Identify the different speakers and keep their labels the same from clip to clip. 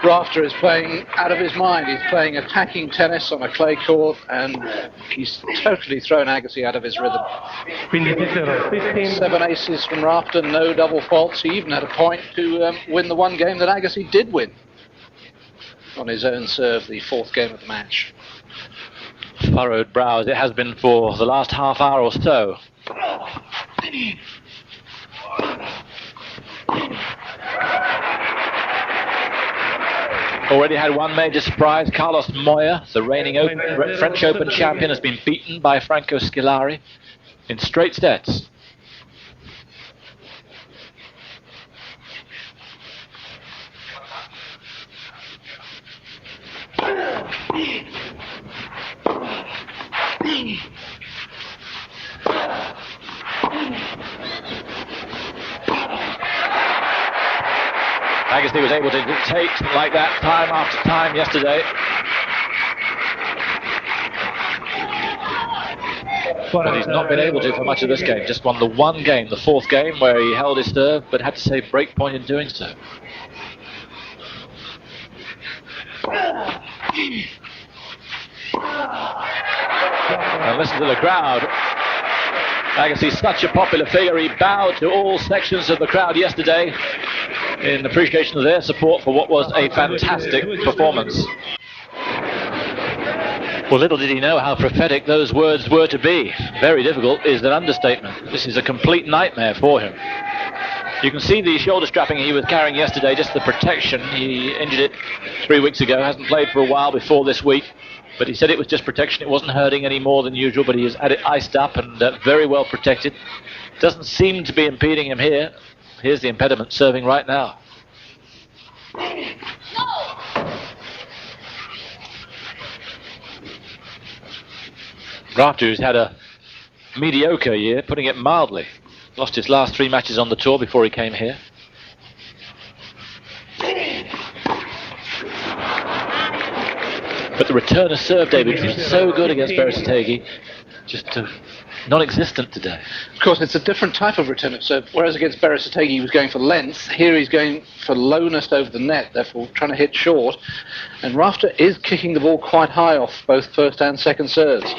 Speaker 1: Rafter is playing out of his mind. He's playing attacking tennis on a clay court, and he's totally thrown Agassi out of his rhythm. 7 aces from Rafter, no double faults. He even had a point to win the one game that Agassi did win on his own serve, the fourth game of the match.
Speaker 2: Furrowed brows it has been for the last half hour or so. Already had one major surprise. Carlos Moya, the reigning French Open champion, has been beaten by Franco Scolari in straight sets. Agassi was able to dictate like that time after time yesterday. But he's not been able to for much of this game. Just won the one game, the fourth game, where he held his serve, but had to say break point in doing so. And listen to the crowd. Agassi's such a popular figure. He bowed to all sections of the crowd yesterday in appreciation of their support for what was a fantastic performance. Well, little did he know how prophetic those words were to be. Very difficult is an understatement. This is a complete nightmare for him. You can see the shoulder strapping he was carrying yesterday, just the protection. He injured it 3 weeks ago, hasn't played for a while before this week. But he said it was just protection. It wasn't hurting any more than usual, but he has had it iced up and very well protected. Doesn't seem to be impeding him here. Here's the impediment serving right now. Rafter, who's had a mediocre year, putting it mildly. Lost his last 3 matches on the tour before he came here. But the return of serve, David, was so good against Berrettini, just non-existent today.
Speaker 1: Of course, it's a different type of return of serve. Whereas against Berrettini, he was going for length. Here he's going for lowness over the net, therefore trying to hit short. And Rafter is kicking the ball quite high off both first and second serves.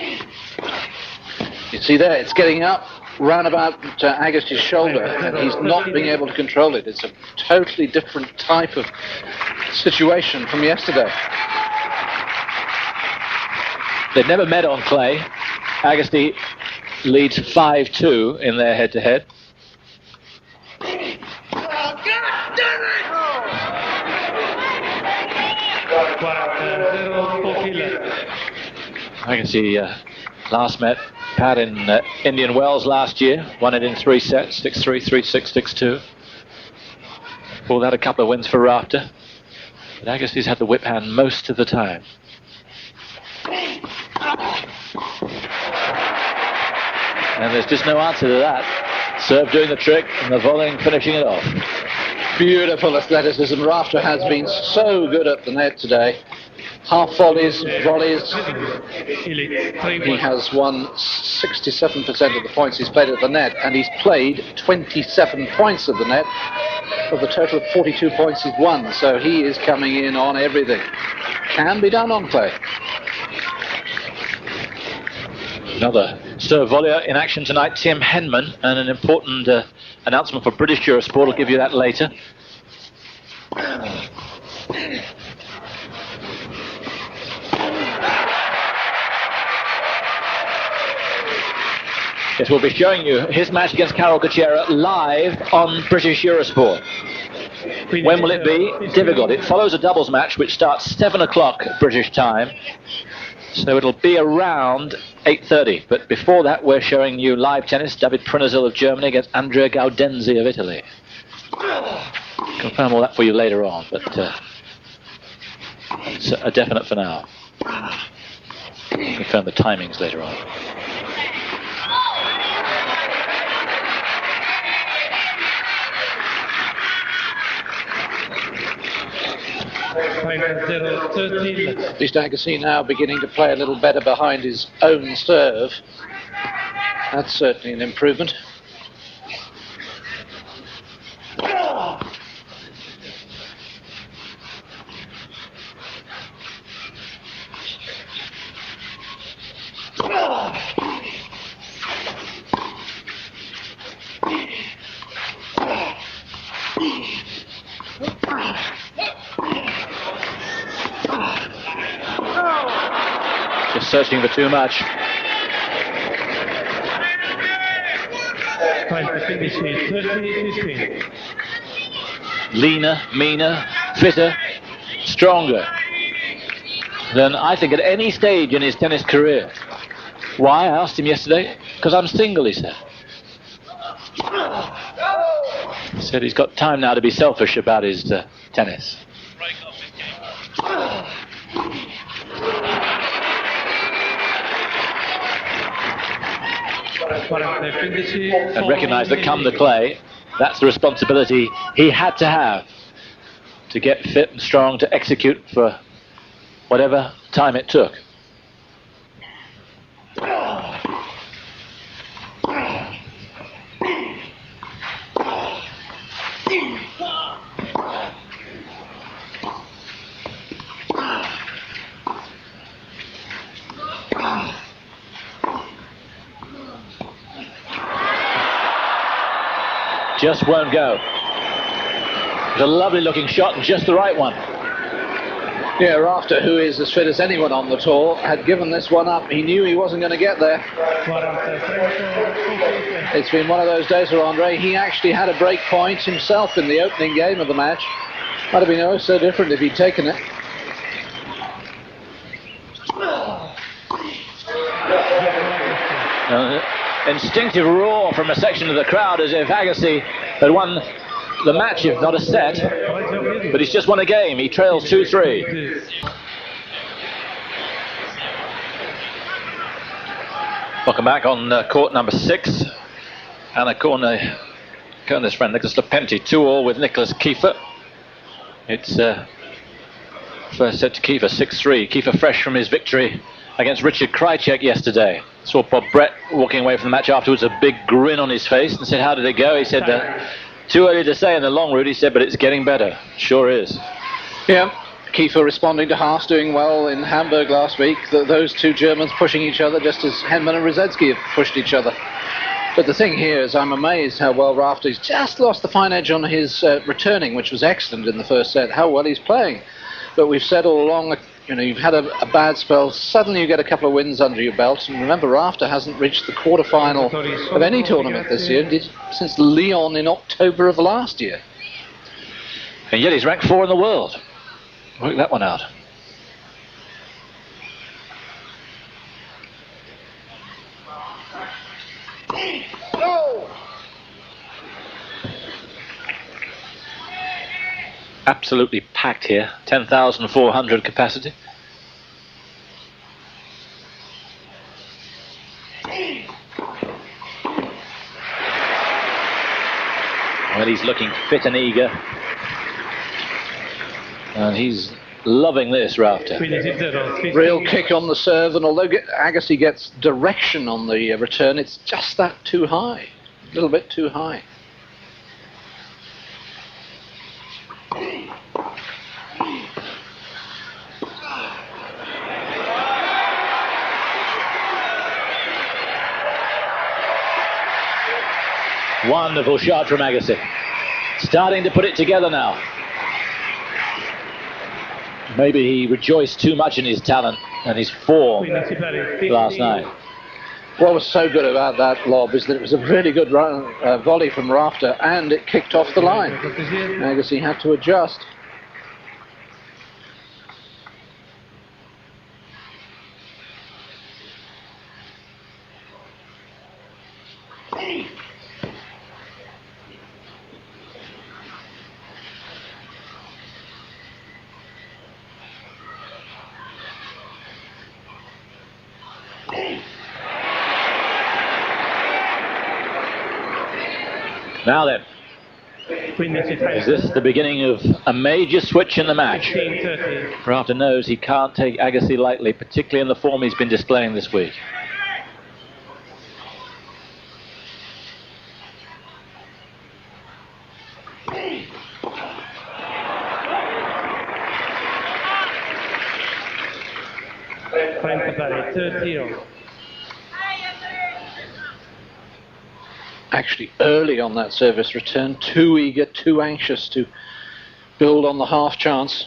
Speaker 1: You see there, it's getting up round about Agassi's shoulder, and he's not being able to control it. It's a totally different type of situation from yesterday.
Speaker 2: They've never met on clay. Agassi leads 5-2 in their head-to-head. Agassi last met Pat in Indian Wells last year, won it in 3 sets, 6-3, 3-6, 6-2. Before that, a couple of wins for Rafter. But Agassi's had the whip hand most of the time. And there's just no answer to that. Serve doing the trick and the volleying finishing it off.
Speaker 1: Beautiful athleticism. Rafter has been so good at the net today. Half volleys, volleys. He has won 67% of the points he's played at the net, and he's played 27 points at the net of the total of 42 points he's won. So he is coming in on everything. Can be done on clay.
Speaker 2: Another serve volleyer in action tonight, Tim Henman, and an important announcement for British Eurosport. I'll give you that later. Yes, we'll be showing you his match against Carol Kuchera live on British Eurosport. When will it be? Difficult. It follows a doubles match which starts 7 o'clock British time. So it'll be around 8:30. But before that, we're showing you live tennis. David Prunazil of Germany against Andrea Gaudenzi of Italy. Confirm all that for you later on, but it's a definite for now. Confirm the timings later on.
Speaker 1: At least Agassi now beginning to play a little better behind his own serve. That's certainly an improvement.
Speaker 2: searching for too much.
Speaker 3: Time to finish is 30-15.
Speaker 2: Leaner, meaner, fitter, stronger than I think at any stage in his tennis career. Why? I asked him yesterday. Because I'm single, he said. He said he's got time now to be selfish about his tennis. And recognise that come the clay, that's the responsibility he had to have to get fit and strong to execute for whatever time it took. Just won't go. It's a lovely looking shot and just the right one.
Speaker 1: Yeah, Rafter, who is as fit as anyone on the tour, had given this one up. He knew he wasn't going to get there. It's been one of those days for Andre. He actually had a break point himself in the opening game of the match. Might have been oh so different if he'd taken it.
Speaker 2: Instinctive roar from a section of the crowd as if Agassi had won the match, if not a set. But he's just won a game. He trails 2-3. Welcome back on court number 6. Anna Kourna's friend Nicholas Lepenti, 2-all with Nicholas Kiefer. It's first set to Kiefer, 6-3. Kiefer fresh from his victory against Richard Krajicek yesterday. Saw Bob Brett walking away from the match afterwards, a big grin on his face, and said, how did it go? He said, too early to say in the long route, he said, but it's getting better. Sure is.
Speaker 1: Yeah, Kiefer responding to Haas, doing well in Hamburg last week. Those two Germans pushing each other just as Henman and Rosetsky have pushed each other. But the thing here is I'm amazed how well Rafter's just lost the fine edge on his returning, which was excellent in the first set, how well he's playing. But we've said all along, you know, you've had a bad spell, suddenly you get a couple of wins under your belt, and remember Rafter hasn't reached the quarter-final of any tournament this year, since Lyon in October of last year.
Speaker 2: And yet he's ranked 4 in the world. Work that one out. Absolutely packed here, 10,400 capacity. Well, he's looking fit and eager. And he's loving this, Rafter.
Speaker 1: Real kick on the serve, and although Agassi gets direction on the return, it's just that too high. A little bit too high.
Speaker 2: Wonderful shot from Agassi. Starting to put it together now. Maybe he rejoiced too much in his talent and his form last night.
Speaker 1: What was so good about that lob is that it was a really good volley from Rafter, and it kicked off the line. Agassi had to adjust.
Speaker 2: Now then, is this the beginning of a major switch in the match? Rafter knows he can't take Agassi lightly, particularly in the form he's been displaying this week.
Speaker 1: Actually, early on that service return, too eager, too anxious to build on the half chance.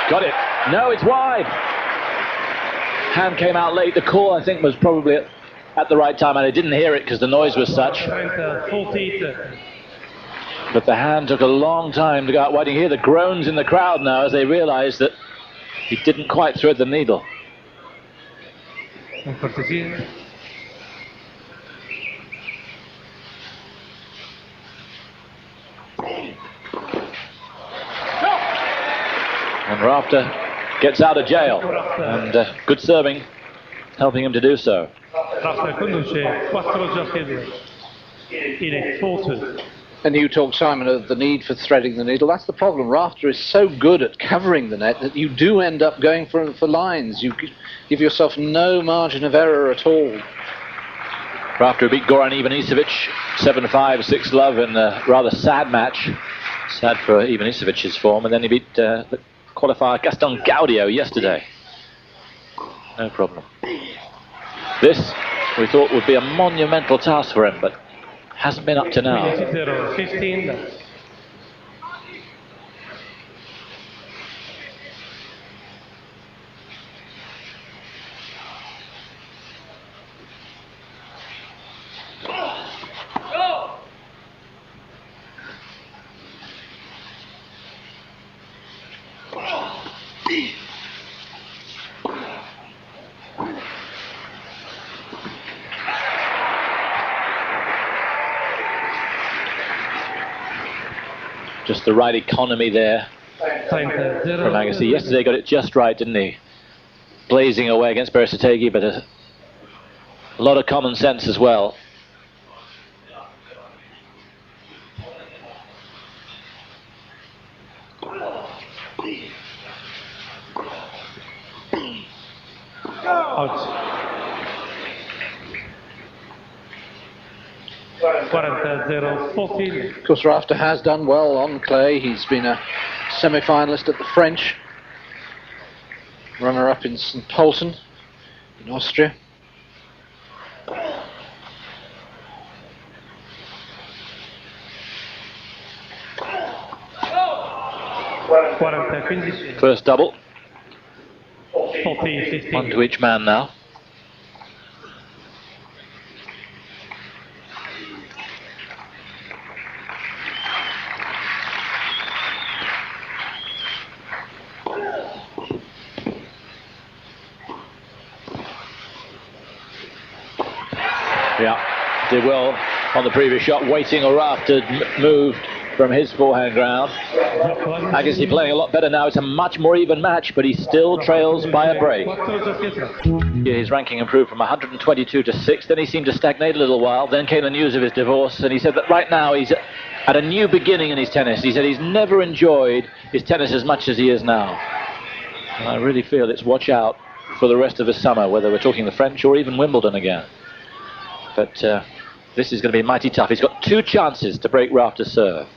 Speaker 2: Got it. No, it's wide. Hand came out late. The call, I think, was probably at the right time, and I didn't hear it because the noise was such.
Speaker 3: 40.
Speaker 2: But the hand took a long time to go out wide. You hear the groans in the crowd now as they realize that he didn't quite thread the needle.
Speaker 3: Un cortesía.
Speaker 2: And Rafter gets out of jail. And good serving, helping him to do so.
Speaker 3: Rafter conduce 4 giochi a 2. Il est fauteux.
Speaker 1: And you talk, Simon, of the need for threading the needle. That's the problem. Rafter is so good at covering the net that you do end up going for lines. You give yourself no margin of error at all.
Speaker 2: Rafter beat Goran Ivanisevic 7-5, 6-love in a rather sad match. Sad for Ivanisevic's form. And then he beat the qualifier Gaston Gaudio yesterday. No problem. This, we thought, would be a monumental task for him, but hasn't been up to now.
Speaker 3: 15.
Speaker 2: Just the right economy there
Speaker 3: 30.
Speaker 2: from Agassi. Yesterday got it just right, didn't he? Blazing away against Beresitegi, but a lot of common sense as well.
Speaker 3: Out. 40-0, 14.
Speaker 1: Of course, Rafter has done well on clay. He's been a semi-finalist at the French, runner-up in St. Pölten in Austria.
Speaker 2: First double.
Speaker 3: 40-15.
Speaker 2: One to each man now. Yeah, did well on the previous shot, waiting a Rafter moved from his forehand ground. Agassi playing a lot better now. It's a much more even match, but he still trails by a break. His ranking improved from 122 to 6. Then he seemed to stagnate a little while. Then came the news of his divorce, and he said that right now he's at a new beginning in his tennis. He said he's never enjoyed his tennis as much as he is now. And I really feel it's watch out for the rest of the summer, whether we're talking the French or even Wimbledon again. But this is going to be mighty tough. He's got 2 chances to break Rafter's serve.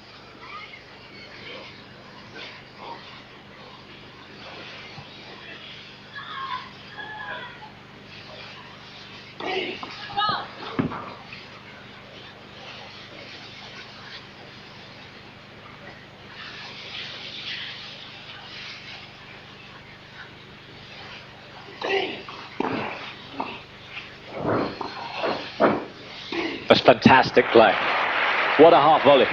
Speaker 2: That's fantastic play. What a half volley.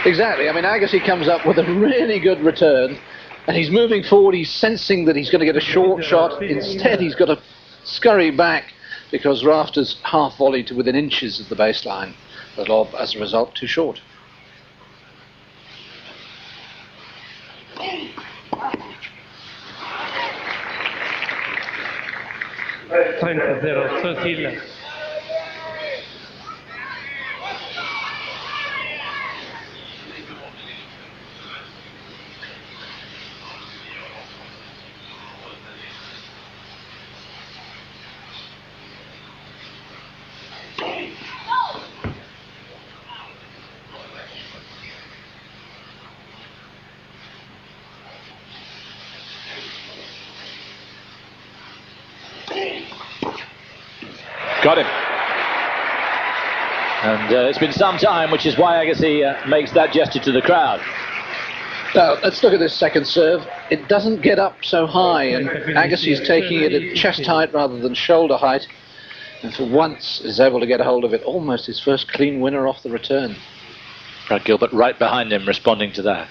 Speaker 1: Exactly. I mean, Agassi comes up with a really good return, and he's moving forward. He's sensing that he's going to get a short shot. Instead, he's got to scurry back because Rafter's half volley to within inches of the baseline. The lob, as a result, too short.
Speaker 3: $30-13.
Speaker 2: Got him. And it's been some time, which is why Agassi makes that gesture to the crowd.
Speaker 1: Now, let's look at this second serve. It doesn't get up so high, and Agassi is taking it at chest height rather than shoulder height, and for once is able to get a hold of it. Almost his first clean winner off the return.
Speaker 2: Brad Gilbert right behind him, responding to that.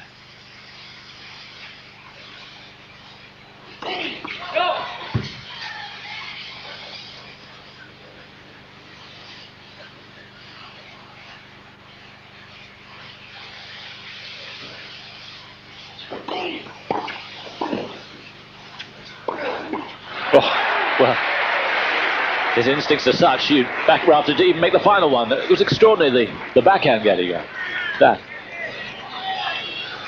Speaker 2: Oh, well, his instincts are such. You back Rafter to even make the final one. It was extraordinary, the backhand getting that.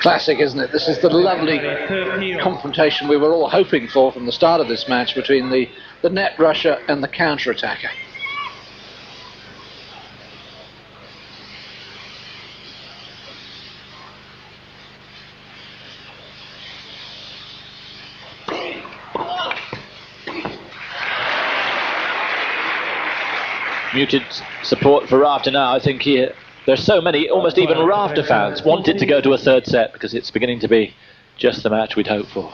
Speaker 1: Classic, isn't it? This is the lovely confrontation we were all hoping for from the start of this match between the net rusher and the counter-attacker.
Speaker 2: Muted support for Rafter now. I think there's so many, almost even Rafter fans wanted to go to a third set because it's beginning to be just the match we'd hoped for.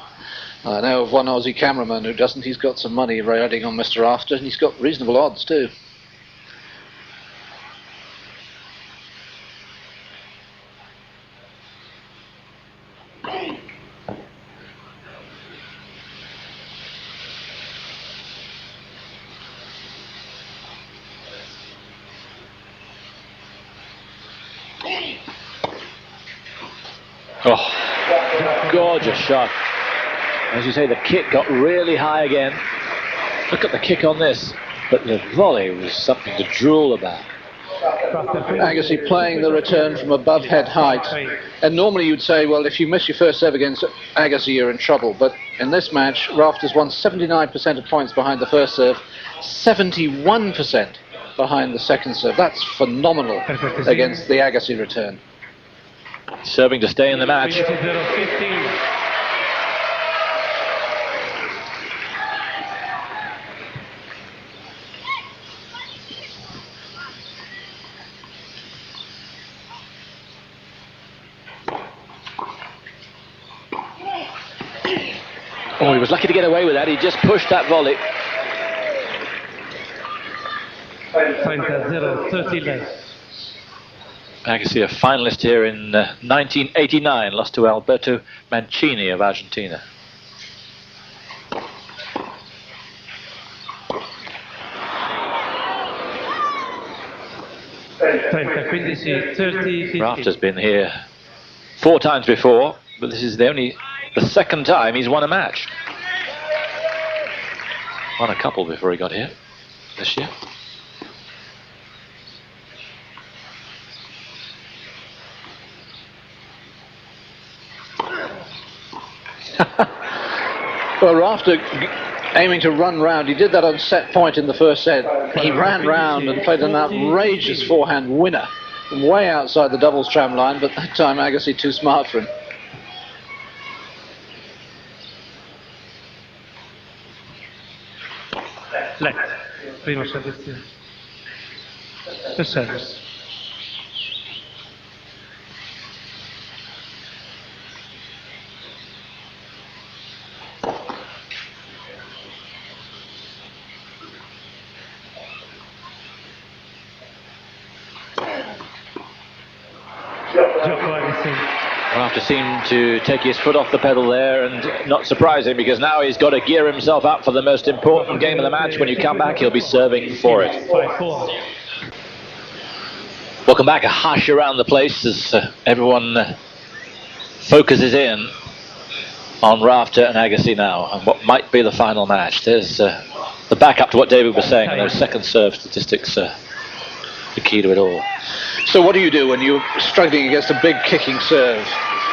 Speaker 1: I know of one Aussie cameraman who doesn't. He's got some money riding on Mr. Rafter, and he's got reasonable odds too.
Speaker 2: Oh, gorgeous shot. As you say, the kick got really high again. Look at the kick on this. But the volley was something to drool about.
Speaker 1: Agassi playing the return from above head height. And normally you'd say, well, if you miss your first serve against Agassi, you're in trouble. But in this match, Rafter's won 79% of points behind the first serve, 71% behind the second serve. That's phenomenal against the Agassi return.
Speaker 2: Serving to stay in the match. Oh, he was lucky to get away with that. He just pushed that volley.
Speaker 3: 30 less.
Speaker 2: Agassi, a finalist here in 1989, lost to Alberto Mancini of Argentina. Rafter's been here 4 times before, but this is the second time he's won a match. Won a couple before he got here this year.
Speaker 1: Well, Rafter aiming to run round. He did that on set point in the first set. He ran round and played an outrageous forehand winner from way outside the doubles tram line, but that time Agassi too smart for him.
Speaker 3: Flat. Primo servizio. Per service.
Speaker 2: Rafter seemed to take his foot off the pedal there, and not surprising because now he's got to gear himself up for the most important game of the match. When you come back, he'll be serving for it.
Speaker 3: 5-4.
Speaker 2: Welcome back. A hush around the place as everyone focuses in on Rafter and Agassi now, and what might be the final match. There's the backup to what David was saying, and those second serve statistics are the key to it all.
Speaker 1: So what do you do when you're struggling against a big kicking serve?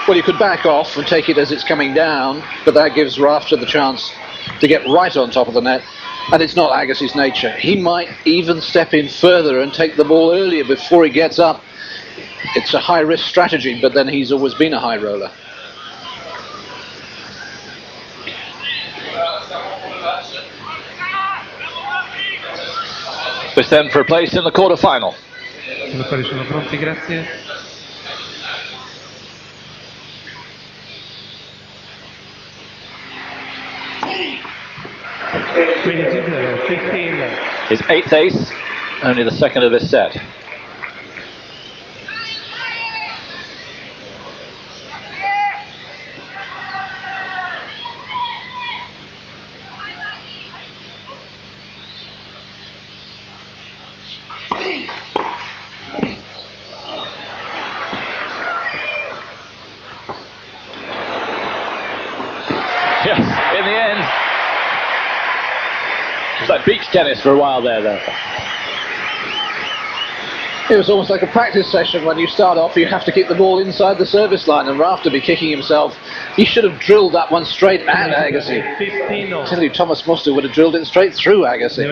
Speaker 1: Well, you could back off and take it as it's coming down, but that gives Rafter the chance to get right on top of the net, and it's not Agassi's nature. He might even step in further and take the ball earlier before he gets up. It's a high-risk strategy, but then he's always been a high roller.
Speaker 2: with them for a place in the quarter-final.
Speaker 3: I giocatori sono pronti, grazie.
Speaker 2: His 8th ace, only the 2nd of his set. Yes, in the end. It's like beach tennis for a while there, though.
Speaker 1: It was almost like a practice session. When you start off, you have to keep the ball inside the service line, and Rafter be kicking himself. He should have drilled that one straight at Agassi. I tell you, Thomas Muster would have drilled it straight through Agassi.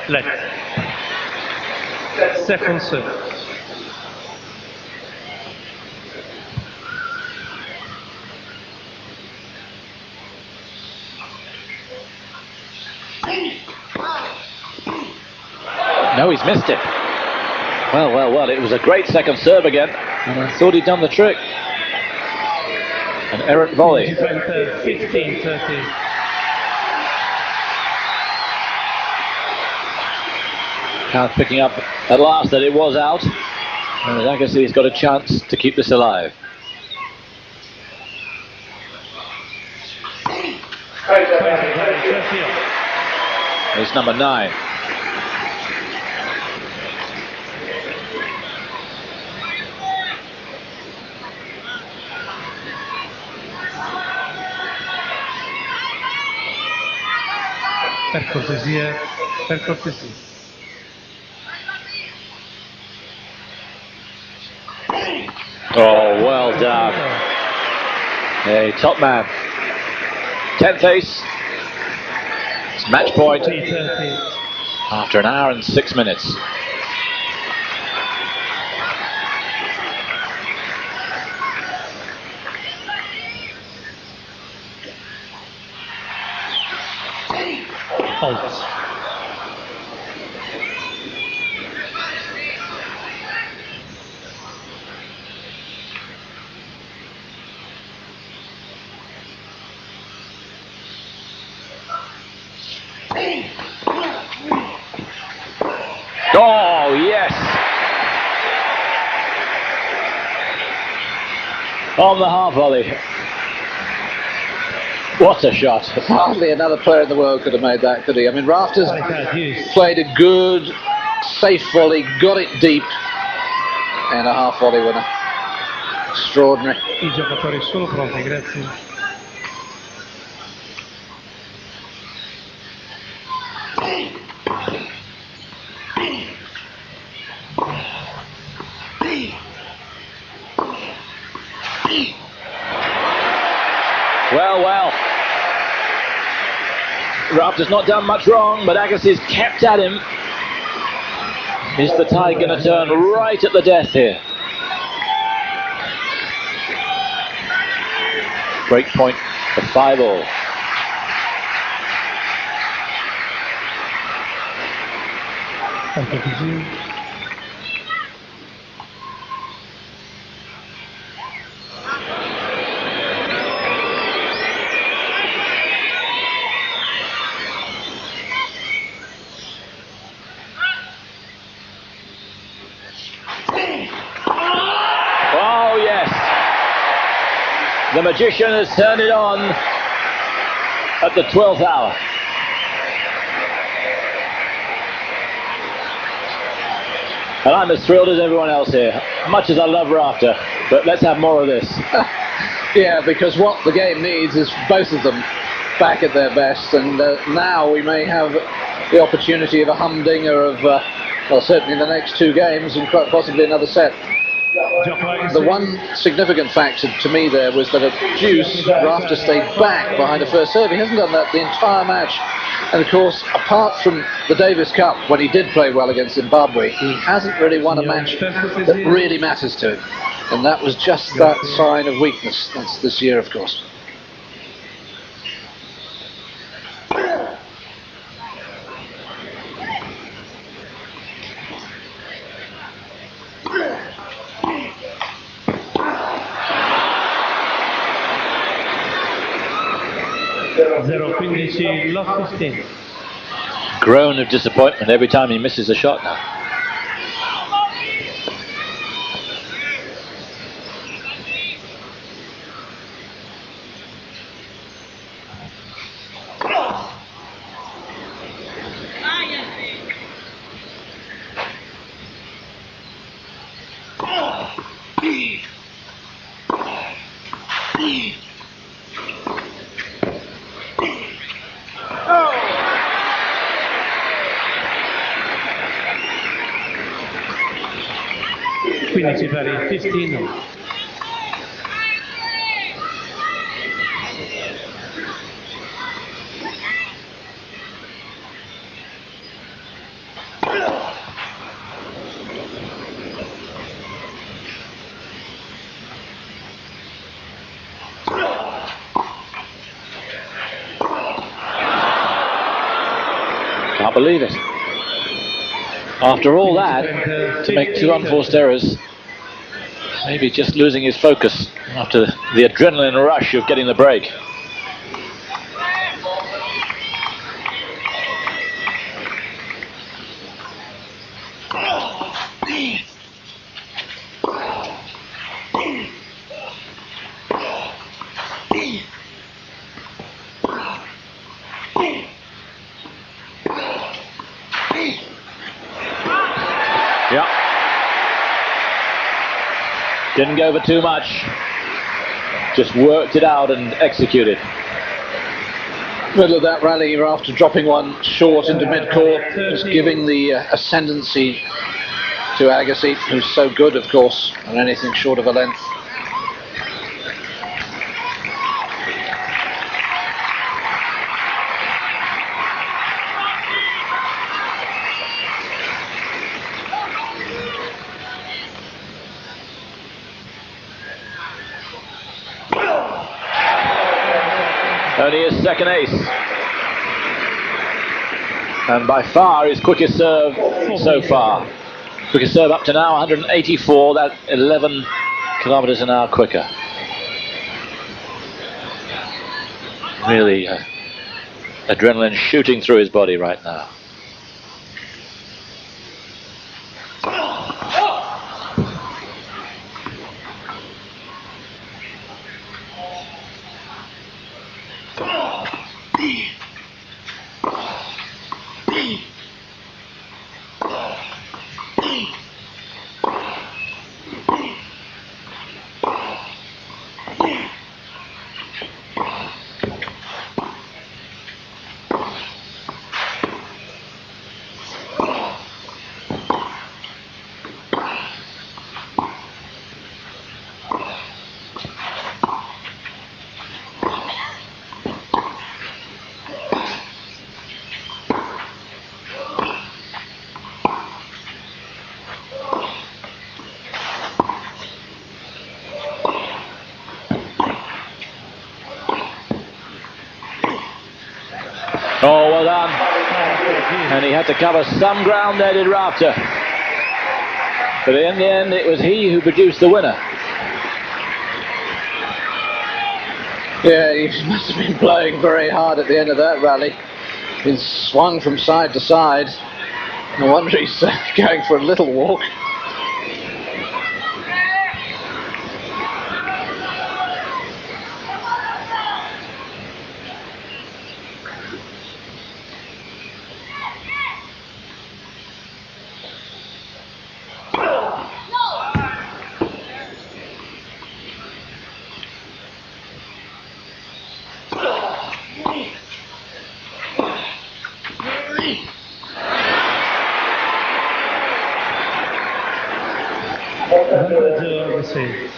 Speaker 3: Left. Second serve.
Speaker 2: No, he's missed it. Well, it was a great second serve again, and I thought he'd done the trick. An errant volley.
Speaker 3: 15-30.
Speaker 2: Count picking up at last that it was out, and Agassi's got a chance to keep this alive. It's number 9.
Speaker 3: Per cortesia.
Speaker 2: Oh, well done. Hey, top man. 10th ace. It's match point after an hour and 6 minutes.
Speaker 3: Halt.
Speaker 2: Oh, yes. On the half volley. What a shot.
Speaker 1: Hardly another player in the world could have made that, could he? I mean, Rafter's played a good, safe volley, got it deep, and a half volley winner. Extraordinary.
Speaker 3: I giocatori sono pronti, grazie.
Speaker 2: Well. Rafter's not done much wrong, but Agassi's kept at him. Is the tide going to turn right at the death here? Break point for 5-all.
Speaker 3: Tanto così.
Speaker 2: Oh, yes. The magician has turned it on at the 12th hour. And I'm as thrilled as everyone else here, much as I love Rafter, but let's have more of this.
Speaker 1: Yeah, because what the game needs is both of them back at their best, and now we may have the opportunity of a humdinger of, well, certainly the next 2 games and quite possibly another set. The one significant factor to me there was that at deuce, Rafter stayed back behind the first serve. He hasn't done that the entire match. And of course, apart from the Davis Cup, when he did play well against Zimbabwe, he hasn't really won a match that really matters to him. And that was just that sign of weakness. That's this year, of course.
Speaker 3: Lost 15.
Speaker 2: Groan of disappointment every time he misses a shot now.
Speaker 3: Quindi pari 15.
Speaker 2: Can't believe it. After all that, to make two unforced errors, maybe just losing his focus after the adrenaline rush of getting the break. Yeah. Didn't go for too much. Just worked it out and executed.
Speaker 1: Middle of that rally, after dropping one short into mid-court, just giving the ascendancy to Agassi, who's so good, of course, on anything short of a length.
Speaker 2: Only his second ace. And by far his quickest serve so far. Quickest serve up to now, 184, that 11 kilometers an hour quicker. Really adrenaline shooting through his body right now. Oh, well done. And he had to cover some ground there, did Rafter. But in the end, it was he who produced the winner.
Speaker 1: Yeah, he must have been blowing very hard at the end of that rally. He's swung from side to side. No wonder he's going for a little walk.
Speaker 3: Agassi.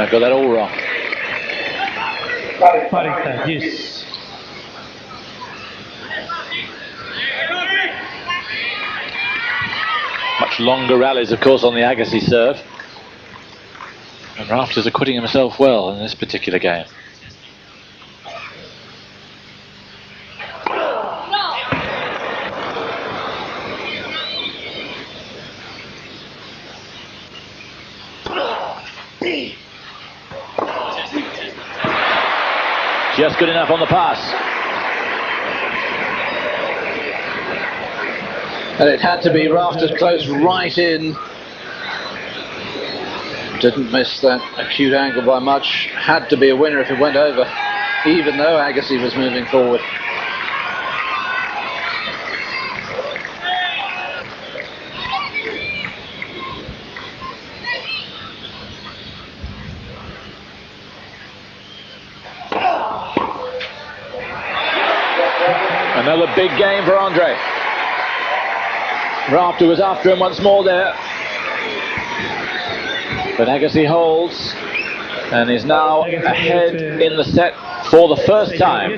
Speaker 2: I've got that all wrong.
Speaker 3: Parità, yes.
Speaker 2: Much longer rallies, of course, on the Agassi serve. And Rafter's acquitting himself well in this particular game. Just good enough on the pass.
Speaker 1: And it had to be Rafter's close right in. Didn't miss that acute angle by much. Had to be a winner if it went over, even though Agassi was moving forward.
Speaker 2: Another big game for Andre. Rafter was after him once more there. But Agassi holds and is now ahead in the set for the first time.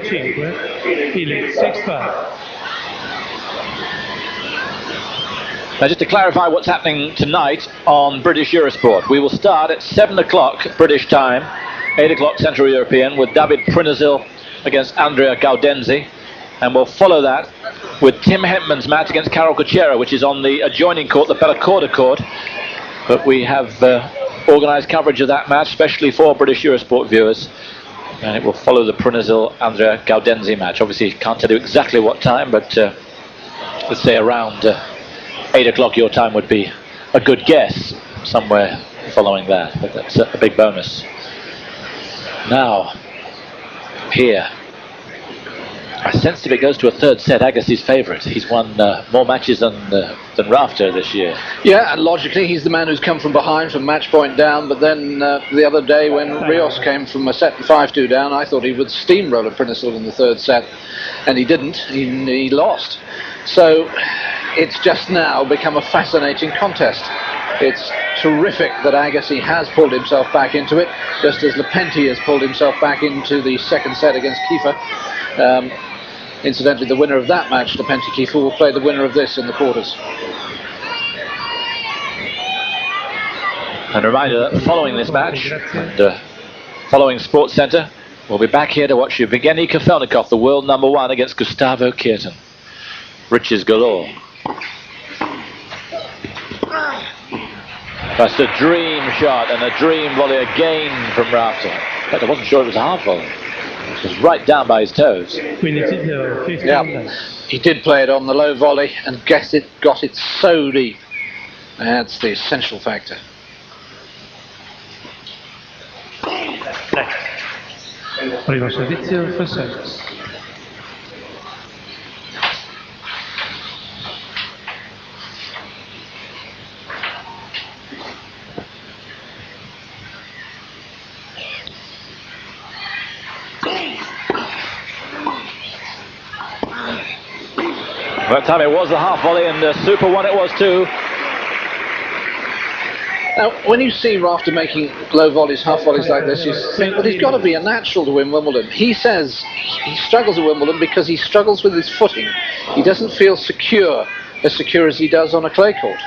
Speaker 2: Now, just to clarify what's happening tonight on British Eurosport, we will start at 7 o'clock British time, 8 o'clock Central European, with David Prinazil against Andrea Gaudenzi. And we'll follow that with Tim Hempman's match against Carol Kuchera, which is on the adjoining court, the Bellacorda court. But we have organised coverage of that match, especially for British Eurosport viewers. And it will follow the Prinazil-Andrea Gaudenzi match. Obviously, can't tell you exactly what time, but let's say around 8 o'clock your time would be a good guess, somewhere following that. But that's a big bonus. Now, here. I sense if it goes to a third set, Agassi's favourite. He's won more matches than Rafter this year.
Speaker 1: Yeah, and logically he's the man who's come from behind from match point down, but then the other day when Rios came from a set 5-2 down, I thought he would steamroller Prinazil in the third set, and he didn't. He lost. So it's just now become a fascinating contest. It's terrific that Agassi has pulled himself back into it, just as Lepenti has pulled himself back into the second set against Kiefer. Incidentally, the winner of that match, Lepenti Kiefer, will play the winner of this in the quarters.
Speaker 2: And a reminder that following this match, and following Sports Centre, we'll be back here to watch Evgeny Kafelnikov, the world number one, against Gustavo Kirten. Riches galore. That's a dream shot and a dream volley again from Rafter. In fact, I wasn't sure it was a half volley. It was right down by his toes.
Speaker 1: Yeah, he did play it on the low volley and got it so deep. That's the essential factor.
Speaker 3: Primo servizio, first service.
Speaker 2: That time it was the half volley, and a super one it was too.
Speaker 1: Now, when you see Rafter making low volleys, half volleys like this, you think, well, he's got to be a natural to win Wimbledon. He says he struggles at Wimbledon because he struggles with his footing. He doesn't feel secure as he does on a clay court.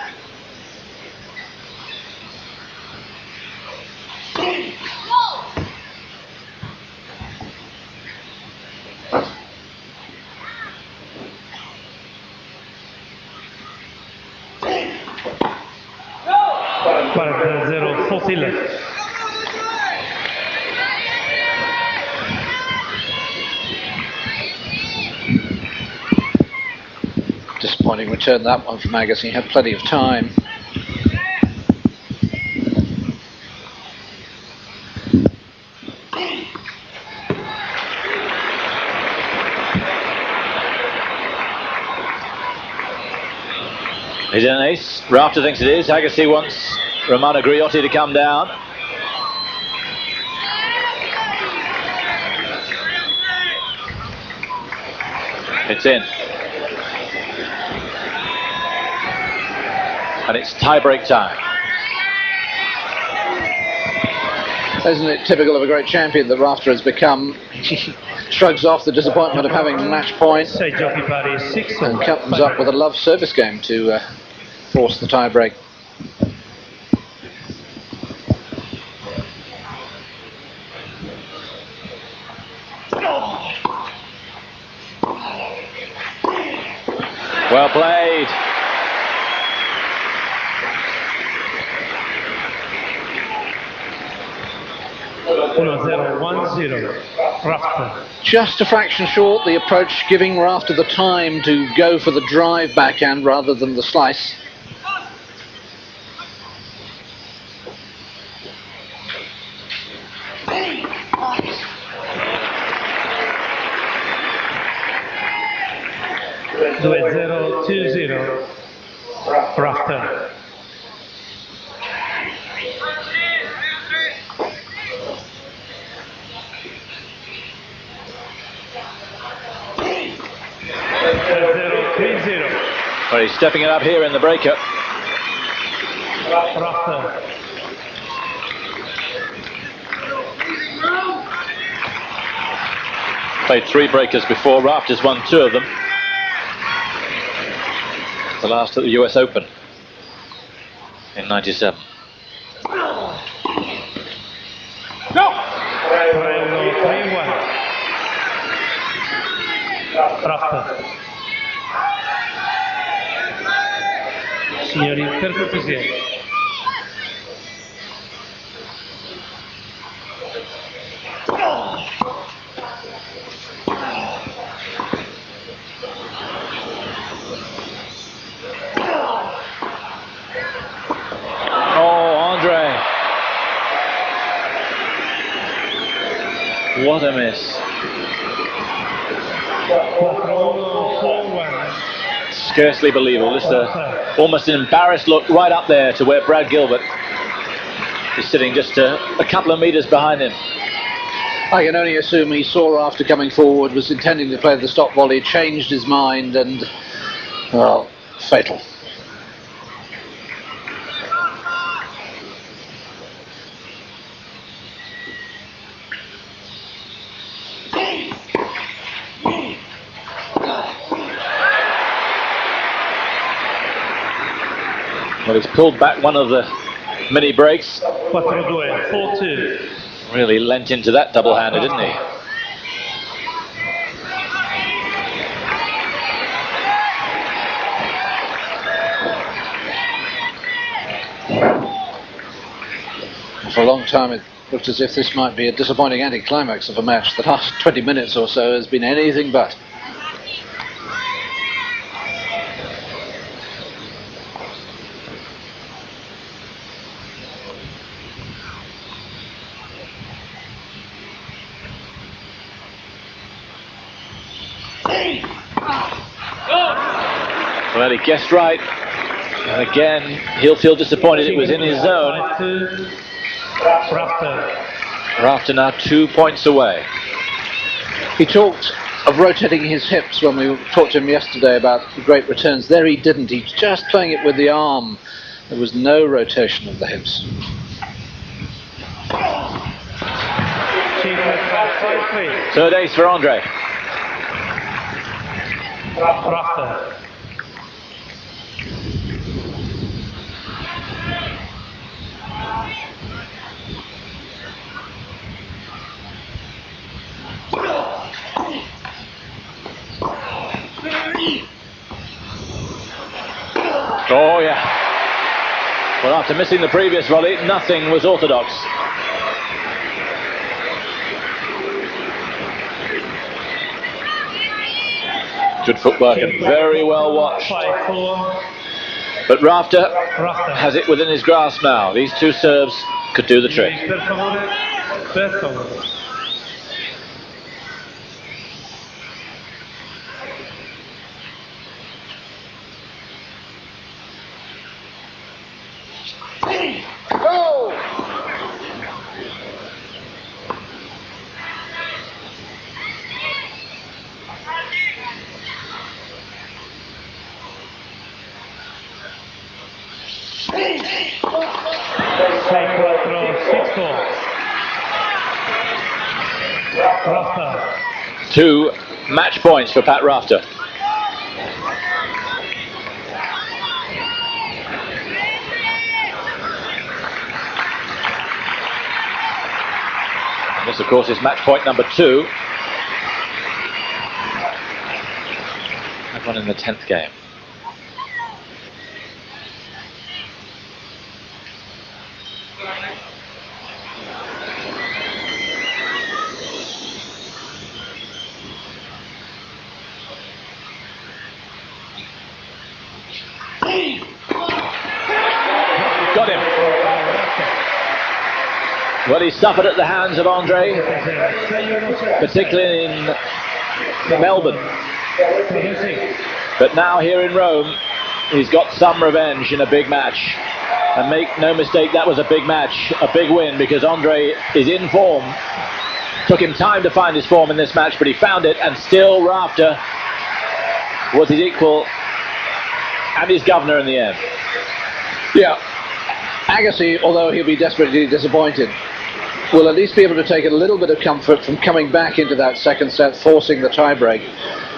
Speaker 1: Disappointing return that one from Agassi. He had plenty of time.
Speaker 2: Is it an ace? Rafter thinks it is. Agassi wants Romano Griotti to come down. It's in. And it's tie-break time.
Speaker 1: Isn't it typical of a great champion that Rafter has become? He shrugs off the disappointment of having match point
Speaker 3: Sei giochi pari 6
Speaker 1: and comes up with a love service game to force the tie break.
Speaker 2: Well played.
Speaker 3: Rafter.
Speaker 1: Just a fraction short, the approach giving Rafter the time to go for the drive backhand rather than the slice.
Speaker 3: Rafter.
Speaker 2: Well, he's stepping it up here in the breakup.
Speaker 3: Rafter.
Speaker 2: Played 3 breakers before. Rafter's won 2 of them. The last at the US Open in '97.
Speaker 3: Go! 3-1. Rafter. Signori, per cortesia.
Speaker 2: What a miss.
Speaker 3: 4-1.
Speaker 2: Scarcely believable. Just almost an embarrassed look right up there to where Brad Gilbert is sitting just a couple of meters behind him.
Speaker 1: I can only assume he saw Rafter coming forward, was intending to play the stop volley, changed his mind, and, well, fatal.
Speaker 2: Well, he's pulled back one of the mini breaks.
Speaker 3: 4-2. 4-2.
Speaker 2: Really lent into that double-hander, didn't he?
Speaker 1: For a long time it looked as if this might be a disappointing anticlimax of a match. The last 20 minutes or so has been anything but.
Speaker 2: Well, he guessed right. And again, he'll feel disappointed it was in his zone. Rafter now 2 points away.
Speaker 1: He talked of rotating his hips when we talked to him yesterday about the great returns. There he didn't. He's just playing it with the arm. There was no rotation of the hips.
Speaker 2: Third ace for Andre.
Speaker 3: Rafter.
Speaker 2: Oh, yeah. Well, after missing the previous volley, nothing was orthodox. Good footwork and very well watched. But Rafter has it within his grasp now. These two serves could do the trick.
Speaker 3: Rafter.
Speaker 2: 2 match points for Pat Rafter. And this, of course, is match point number 2. I've won in the 10th game. Got him. Well, he suffered at the hands of Andre, particularly in Melbourne. But now here in Rome, he's got some revenge in a big match. And make no mistake, that was a big match, a big win, because Andre is in form. Took him time to find his form in this match, but he found it, and still Rafter was his equal and his governor in the end.
Speaker 1: Yeah. Agassi, although he'll be desperately disappointed, will at least be able to take a little bit of comfort from coming back into that second set, forcing the tiebreak.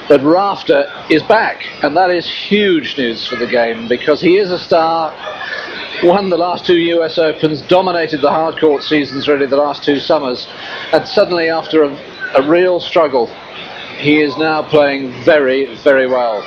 Speaker 1: But Rafter is back, and that is huge news for the game, because he is a star, won the last 2 US Opens, dominated the hard court seasons really the last 2 summers, and suddenly after a real struggle, he is now playing very, very well.